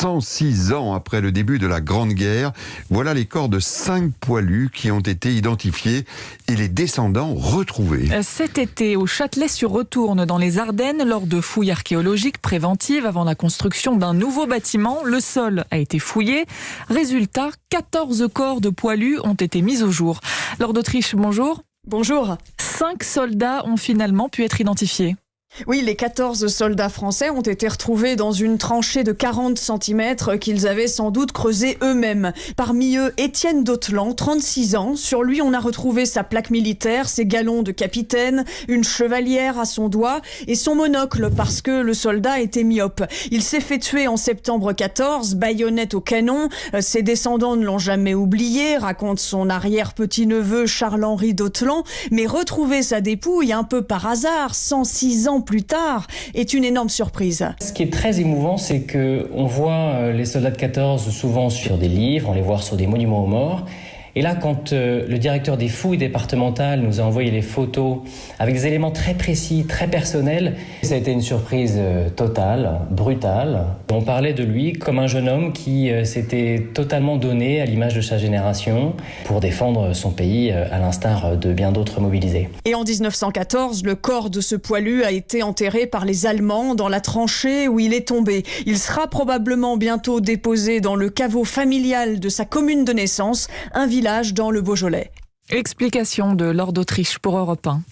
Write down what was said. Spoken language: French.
106 ans après le début de la Grande Guerre, voilà les corps de 5 poilus qui ont été identifiés et les descendants retrouvés. Cet été, au Châtelet-sur-Retourne, dans les Ardennes, lors de fouilles archéologiques préventives avant la construction d'un nouveau bâtiment, le sol a été fouillé. Résultat, 14 corps de poilus ont été mis au jour. Laure d'Autriche, bonjour. Bonjour. 5 soldats ont finalement pu être identifiés. Oui, les 14 soldats français ont été retrouvés dans une tranchée de 40 cm qu'ils avaient sans doute creusée eux-mêmes. Parmi eux, Étienne Dautelan, 36 ans. Sur lui, on a retrouvé sa plaque militaire, ses galons de capitaine, une chevalière à son doigt et son monocle parce que le soldat était myope. Il s'est fait tuer en septembre 14, baïonnette au canon. Ses descendants ne l'ont jamais oublié, raconte son arrière-petit-neveu Charles-Henri Dautelan. Mais retrouver sa dépouille un peu par hasard, 106 ans plus tard, est une énorme surprise. Ce qui est très émouvant, c'est qu'on voit les soldats de 14 souvent sur des livres, on les voit sur des monuments aux morts. Et là, quand le directeur des fouilles départementales nous a envoyé les photos avec des éléments très précis, très personnels, ça a été une surprise totale, brutale. On parlait de lui comme un jeune homme qui s'était totalement donné à l'image de sa génération pour défendre son pays à l'instar de bien d'autres mobilisés. Et en 1914, le corps de ce poilu a été enterré par les Allemands dans la tranchée où il est tombé. Il sera probablement bientôt déposé dans le caveau familial de sa commune de naissance, un village dans le Beaujolais. Explication de Laure d'Autriche pour Europe 1.